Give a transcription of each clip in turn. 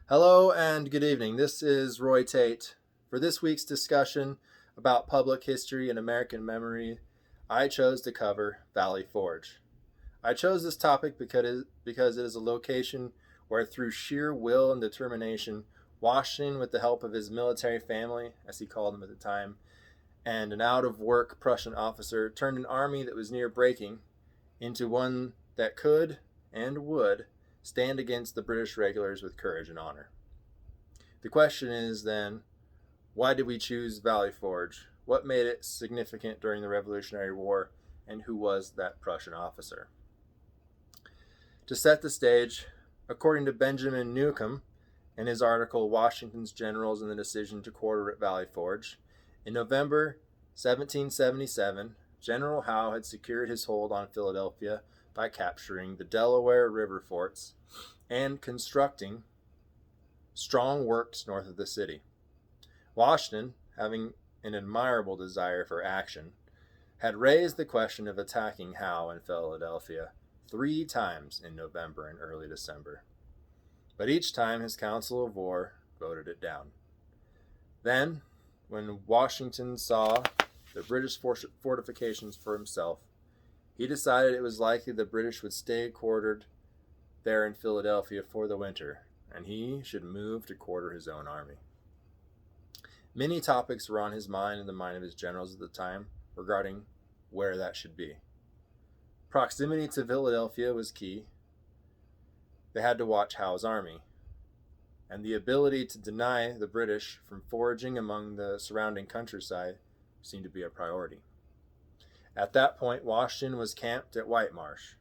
Hello and good evening. This is Roy Tate. For this week's discussion about public history and American memory, I chose to cover Valley Forge. I chose this topic because it is a location where, through sheer will and determination, Washington, with the help of his military family, as he called them at the time, and an out of work Prussian officer, turned an army that was near breaking into one that could and would stand against the British regulars with courage and honor. The question is then, why did we choose Valley Forge? What made it significant during the Revolutionary War, and who was that Prussian officer? To set the stage, according to Benjamin Newcomb in his article Washington's Generals and the Decision to Quarter at Valley Forge, in November 1777, General Howe had secured his hold on Philadelphia by capturing the Delaware River forts and constructing strong works north of the city. Washington, having an admirable desire for action, had raised the question of attacking Howe in Philadelphia 3 times in November and early December. But each time his Council of War voted it down. Then, when Washington saw the British fortifications for himself, he decided it was likely the British would stay quartered there in Philadelphia for the winter, and he should move to quarter his own army. Many topics were on his mind and the mind of his generals at the time regarding where that should be. Proximity to Philadelphia was key. They had to watch Howe's army, and the ability to deny the British from foraging among the surrounding countryside seemed to be a priority. At that point, Washington was camped at White Marsh,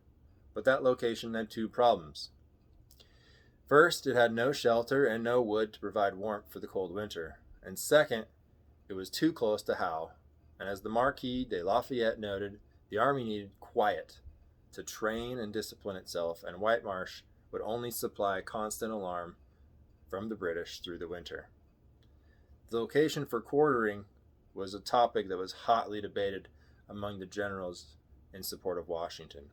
but that location had 2 problems. First, it had no shelter and no wood to provide warmth for the cold winter, and second, it was too close to Howe, and as the Marquis de Lafayette noted, the army needed quiet to train and discipline itself, and White Marsh would only supply constant alarm from the British through the winter. The location for quartering was a topic that was hotly debated among the generals in support of Washington.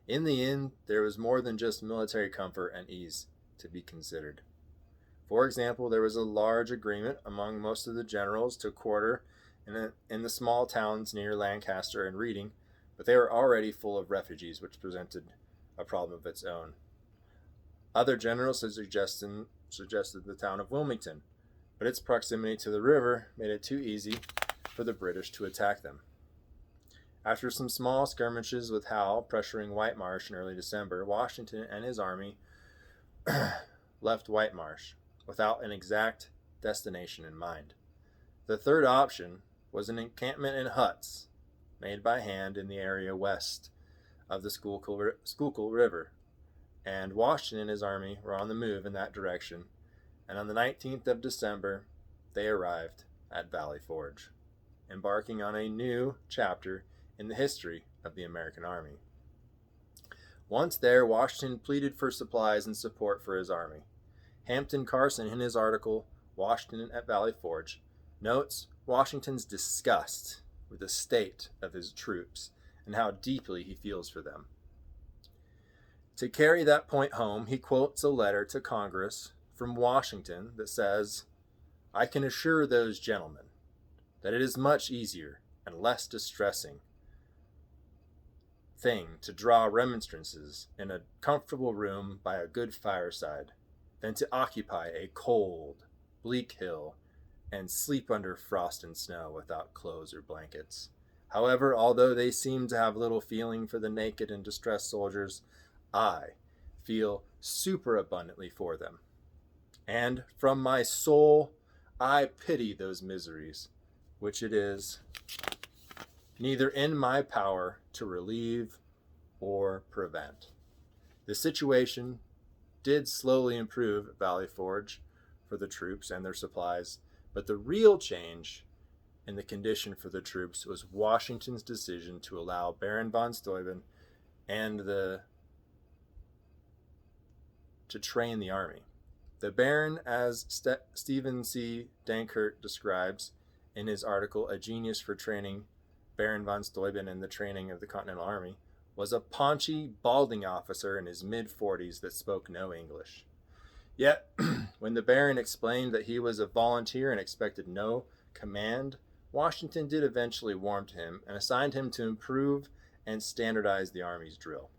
In the end, there was more than just military comfort and ease to be considered. For example, there was a large agreement among most of the generals to quarter in the small towns near Lancaster and Reading, but they were already full of refugees, which presented a problem of its own. Other generals had suggested the town of Wilmington, but its proximity to the river made it too easy for the British to attack them. After some small skirmishes with Howe pressuring White Marsh in early December, Washington and his army left White Marsh without an exact destination in mind. The third option was an encampment in huts made by hand in the area west of the Schuylkill River, and Washington and his army were on the move in that direction, and on the 19th of December, they arrived at Valley Forge, embarking on a new chapter in the history of the American Army. Once there, Washington pleaded for supplies and support for his army. Hampton Carson, in his article, Washington at Valley Forge, notes Washington's disgust with the state of his troops and how deeply he feels for them. To carry that point home, he quotes a letter to Congress from Washington that says, "I can assure those gentlemen that it is much easier and less distressing thing to draw remonstrances in a comfortable room by a good fireside than to occupy a cold, bleak hill and sleep under frost and snow without clothes or blankets. However, although they seem to have little feeling for the naked and distressed soldiers, I feel superabundantly for them. And from my soul, I pity those miseries, which it is neither in my power to relieve or prevent." The situation did slowly improve at Valley Forge for the troops and their supplies, but the real change in the condition for the troops was Washington's decision to allow Baron von Steuben and to train the army. The Baron, as Stephen C. Dankert describes in his article A Genius for Training Baron von Steuben and the Training of the Continental Army, was a paunchy, balding officer in his mid-40s that spoke no English. Yet, when the Baron explained that he was a volunteer and expected no command, Washington did eventually warm to him and assigned him to improve and standardize the Army's drill.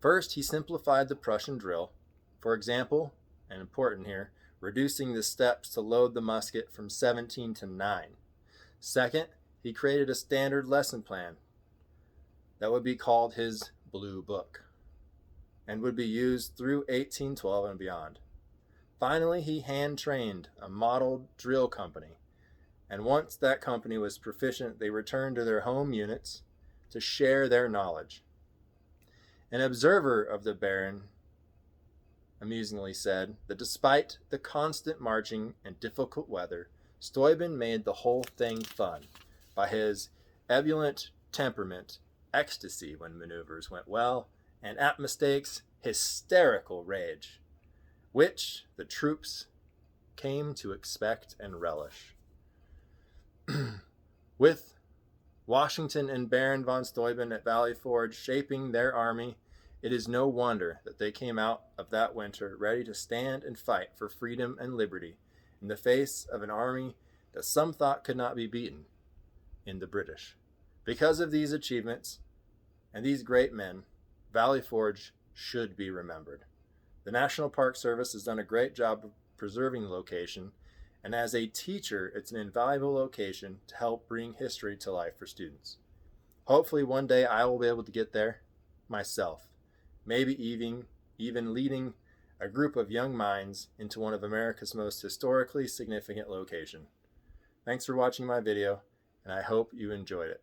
First, he simplified the Prussian drill, for example, and important here, reducing the steps to load the musket from 17 to 9. Second, he created a standard lesson plan that would be called his Blue Book and would be used through 1812 and beyond. Finally, he hand-trained a model drill company, and once that company was proficient, they returned to their home units to share their knowledge. An observer of the Baron amusingly said that despite the constant marching and difficult weather, Steuben made the whole thing fun by his ebullient temperament, ecstasy when maneuvers went well, and at mistakes, hysterical rage, which the troops came to expect and relish. With Washington and Baron von Steuben at Valley Forge shaping their army, it is no wonder that they came out of that winter ready to stand and fight for freedom and liberty in the face of an army that some thought could not be beaten in the British. Because of these achievements and these great men, Valley Forge should be remembered. The National Park Service has done a great job of preserving the location, and as a teacher, it's an invaluable location to help bring history to life for students. Hopefully one day I will be able to get there myself, maybe even leading a group of young minds into one of America's most historically significant locations. Thanks for watching my video, and I hope you enjoyed it.